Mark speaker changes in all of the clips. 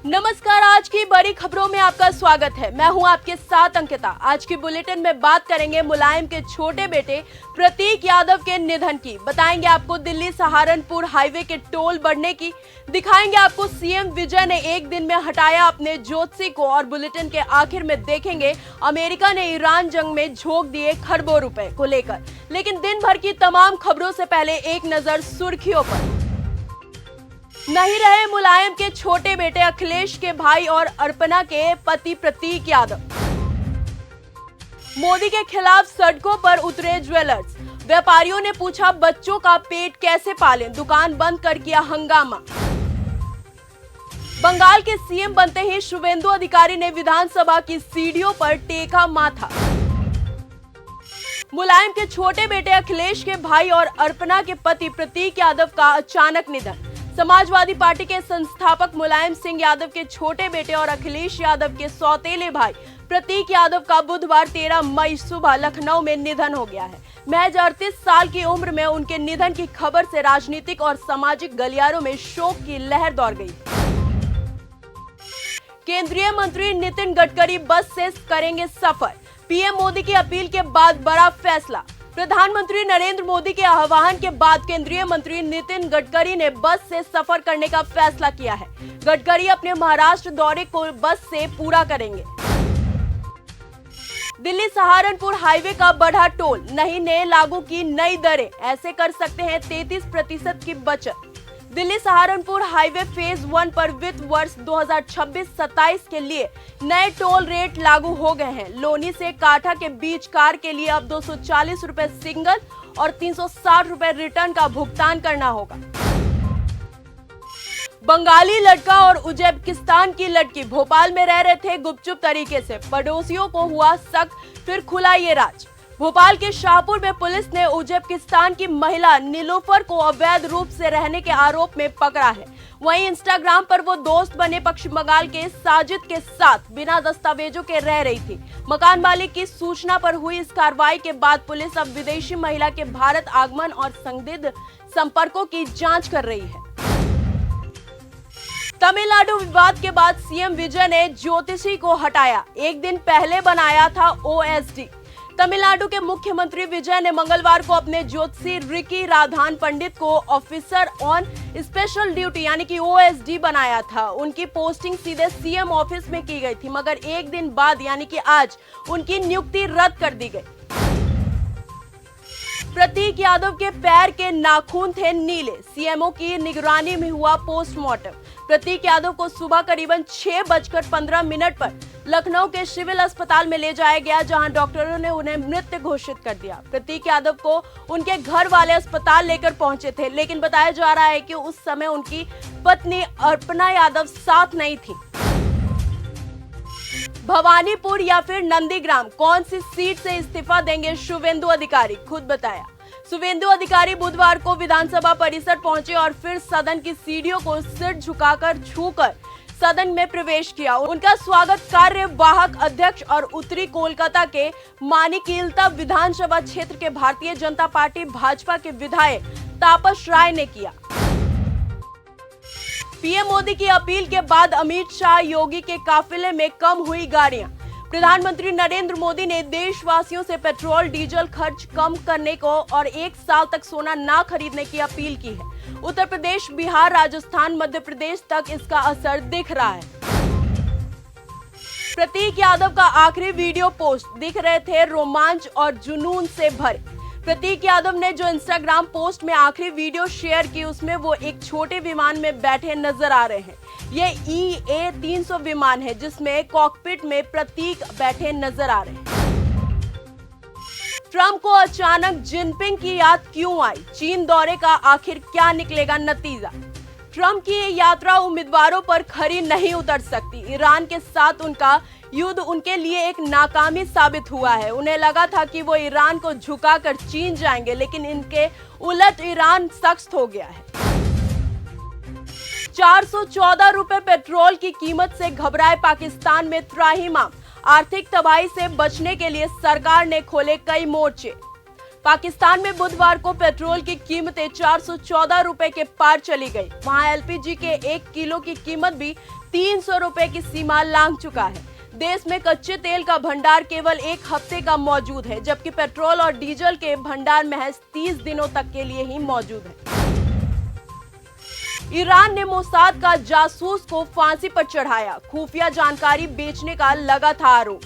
Speaker 1: नमस्कार, आज की बड़ी खबरों में आपका स्वागत है। मैं हूं आपके साथ अंकिता। आज की बुलेटिन में बात करेंगे मुलायम के छोटे बेटे प्रतीक यादव के निधन की, बताएंगे आपको दिल्ली सहारनपुर हाईवे के टोल बढ़ने की, दिखाएंगे आपको सीएम विजय ने एक दिन में हटाया अपने ज्योतिषी को, और बुलेटिन के आखिर में देखेंगे अमेरिका ने ईरान जंग में झोंक दिए खरबों रुपए को लेकर। लेकिन दिन भर की तमाम खबरों से पहले एक नजर सुर्खियों पर। नहीं रहे मुलायम के छोटे बेटे अखिलेश के भाई और अर्पणा के पति प्रतीक यादव। मोदी के खिलाफ सड़कों पर उतरे ज्वेलर्स, व्यापारियों ने पूछा बच्चों का पेट कैसे पालें, दुकान बंद कर किया हंगामा। बंगाल के सीएम बनते ही शुवेंदु अधिकारी ने विधानसभा की सीढ़ियों पर टेका माथा। मुलायम के छोटे बेटे अखिलेश के भाई और अर्पणा के पति प्रतीक यादव का अचानक निधन। समाजवादी पार्टी के संस्थापक मुलायम सिंह यादव के छोटे बेटे और अखिलेश यादव के सौतेले भाई प्रतीक यादव का बुधवार 13 मई सुबह लखनऊ में निधन हो गया है। महज 38 साल की उम्र में उनके निधन की खबर से राजनीतिक और सामाजिक गलियारों में शोक की लहर दौड़ गई। केंद्रीय मंत्री नितिन गडकरी बस से करेंगे सफर, पीएम मोदी की अपील के बाद बड़ा फैसला। प्रधानमंत्री नरेंद्र मोदी के आह्वान के बाद केंद्रीय मंत्री नितिन गडकरी ने बस से सफर करने का फैसला किया है। गडकरी अपने महाराष्ट्र दौरे को बस से पूरा करेंगे। दिल्ली सहारनपुर हाईवे का बढ़ा टोल, नहीं ने लागू की नई दरें, ऐसे कर सकते हैं 33% की बचत। दिल्ली सहारनपुर हाईवे फेज 1 पर वित्त वर्ष 2026-27 के लिए नए टोल रेट लागू हो गए हैं। लोनी से काठा के बीच कार के लिए अब 240 रुपए सिंगल और 360 रुपए रिटर्न का भुगतान करना होगा। बंगाली लड़का और उज्बेकिस्तान की लड़की भोपाल में रह रहे थे गुपचुप तरीके से, पड़ोसियों को हुआ शक, फिर खुला ये राज। भोपाल के शाहपुर में पुलिस ने उज्बेकिस्तान की महिला नीलोफर को अवैध रूप से रहने के आरोप में पकड़ा है। वहीं इंस्टाग्राम पर वो दोस्त बने पश्चिम बंगाल के साजिद के साथ बिना दस्तावेजों के रह रही थी। मकान मालिक की सूचना पर हुई इस कार्रवाई के बाद पुलिस अब विदेशी महिला के भारत आगमन और संदिग्ध संपर्कों की जांच कर रही है। तमिलनाडु विवाद के बाद सीएम विजय ने ज्योतिषी को हटाया, एक दिन पहले बनाया था ओएसडी। तमिलनाडु के मुख्यमंत्री विजय ने मंगलवार को अपने ज्योतिषी रिकी राधान पंडित को ऑफिसर ऑन स्पेशल ड्यूटी यानी कि ओएसडी बनाया था। उनकी पोस्टिंग सीधे सीएम ऑफिस में की गई थी, मगर एक दिन बाद यानी कि आज उनकी नियुक्ति रद्द कर दी गई। प्रतीक यादव के पैर के नाखून थे नीले, सीएमओ की निगरानी में हुआ पोस्टमार्टम। प्रतीक यादव को सुबह करीबन 6:15 पर लखनऊ के सिविल अस्पताल में ले जाया गया, जहां डॉक्टरों ने उन्हें मृत घोषित कर दिया। प्रतीक यादव को उनके घर वाले अस्पताल लेकर पहुंचे थे, लेकिन बताया जा रहा है कि उस समय उनकी पत्नी अर्पणा यादव साथ नहीं थी। भवानीपुर या फिर नंदीग्राम, कौन सी सीट से इस्तीफा देंगे शुवेंदु अधिकारी, खुद बताया। शुवेंदु अधिकारी बुधवार को विधानसभा परिसर पहुंचे और फिर सदन की सीढ़ियों को सिर झुकाकर छूकर सदन में प्रवेश किया। उनका स्वागत कार्यवाहक अध्यक्ष और उत्तरी कोलकाता के मानिकीलता विधानसभा क्षेत्र के भारतीय जनता पार्टी भाजपा के विधायक तापस राय ने किया। पीएम मोदी की अपील के बाद अमित शाह योगी के काफिले में कम हुई गाड़ियां। प्रधानमंत्री नरेंद्र मोदी ने देशवासियों से पेट्रोल डीजल खर्च कम करने को और 1 साल तक सोना ना खरीदने की अपील की है। उत्तर प्रदेश, बिहार, राजस्थान, मध्य प्रदेश तक इसका असर दिख रहा है। प्रतीक यादव का आखिरी वीडियो पोस्ट, दिख रहे थे रोमांच और जुनून से भरे। प्रतीक यादव ने जो इंस्टाग्राम पोस्ट में आखिरी वीडियो शेयर की, उसमें वो एक छोटे विमान में बैठे नजर आ रहे हैं। ये EA-300 विमान है, जिसमें कॉकपिट में प्रतीक बैठे नजर आ रहे हैं। ट्रंप को अचानक जिनपिंग की याद क्यों आई, चीन दौरे का आखिर क्या निकलेगा नतीजा। ट्रंप की ये यात्रा उम्मीदवारों पर खरी नहीं उतर सकती। ईरान के साथ उनका युद्ध उनके लिए एक नाकामी साबित हुआ है। उन्हें लगा था कि वो ईरान को झुकाकर चीन जाएंगे, लेकिन इनके उलट ईरान सख्त हो गया है। 414 रुपए पेट्रोल की कीमत से घबराए पाकिस्तान में त्राहिमाम। आर्थिक तबाही से बचने के लिए सरकार ने खोले कई मोर्चे। पाकिस्तान में बुधवार को पेट्रोल की कीमतें 414 रुपए के पार चली गई। वहां एलपीजी के 1 किलो की कीमत भी 300 रुपए की सीमा लांघ चुका है। देश में कच्चे तेल का भंडार केवल 1 हफ्ते का मौजूद है, जबकि पेट्रोल और डीजल के भंडार महज 30 दिनों तक के लिए ही मौजूद है। ईरान ने मोसाद का जासूस को फांसी पर चढ़ाया, खुफिया जानकारी बेचने का लगा था आरोप।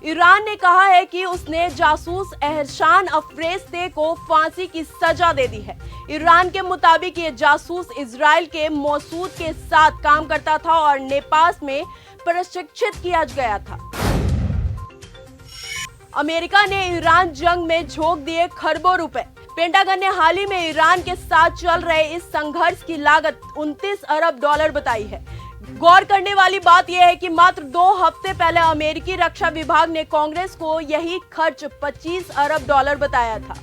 Speaker 1: ईरान ने कहा है कि उसने जासूस एहसान अफरेस्ते को फांसी की सजा दे दी है। ईरान के मुताबिक ये जासूस इजराइल के मसूद के साथ काम करता था और नेपाल में प्रशिक्षित किया गया था। अमेरिका ने ईरान जंग में झोंक दिए खरबों रुपए। पेंटागन ने हाल ही में ईरान के साथ चल रहे इस संघर्ष की लागत 29 अरब डॉलर बताई है। गौर करने वाली बात यह है कि मात्र 2 हफ्ते पहले अमेरिकी रक्षा विभाग ने कांग्रेस को यही खर्च 25 अरब डॉलर बताया था।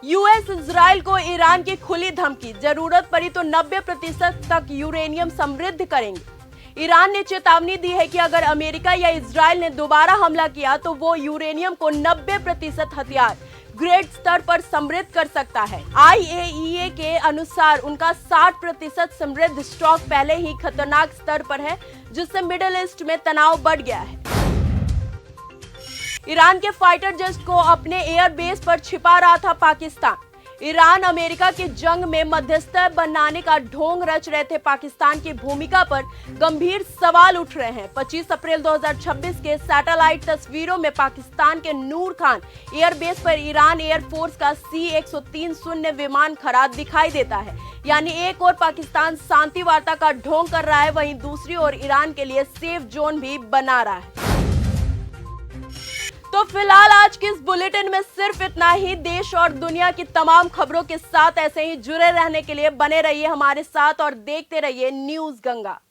Speaker 1: यूएस इजराइल को ईरान की खुली धमकी, जरूरत पड़ी तो 90% तक यूरेनियम समृद्ध करेंगे। ईरान ने चेतावनी दी है कि अगर अमेरिका या इजराइल ने दोबारा हमला किया तो वो यूरेनियम को 90% हथियार ग्रेड स्तर पर समृद्ध कर सकता है। IAEA के अनुसार उनका 60% समृद्ध स्टॉक पहले ही खतरनाक स्तर पर है, जिससे मिडिल ईस्ट में तनाव बढ़ गया है। ईरान के फाइटर जेट को अपने एयर बेस पर छिपा रहा था पाकिस्तान। ईरान अमेरिका की जंग में मध्यस्थता बनाने का ढोंग रच रहे थे। पाकिस्तान की भूमिका पर गंभीर सवाल उठ रहे हैं। 25 अप्रैल 2026 के सैटेलाइट तस्वीरों में पाकिस्तान के नूर खान एयरबेस पर ईरान एयरफोर्स का C-130 विमान खड़ा दिखाई देता है। यानी एक ओर पाकिस्तान शांति वार्ता का ढोंग कर रहा है, वहीं दूसरी ओर ईरान के लिए सेफ जोन भी बना रहा है। तो फिलहाल आज की इस बुलेटिन में सिर्फ इतना ही। देश और दुनिया की तमाम खबरों के साथ ऐसे ही जुड़े रहने के लिए बने रहिए हमारे साथ और देखते रहिए न्यूज़ गंगा।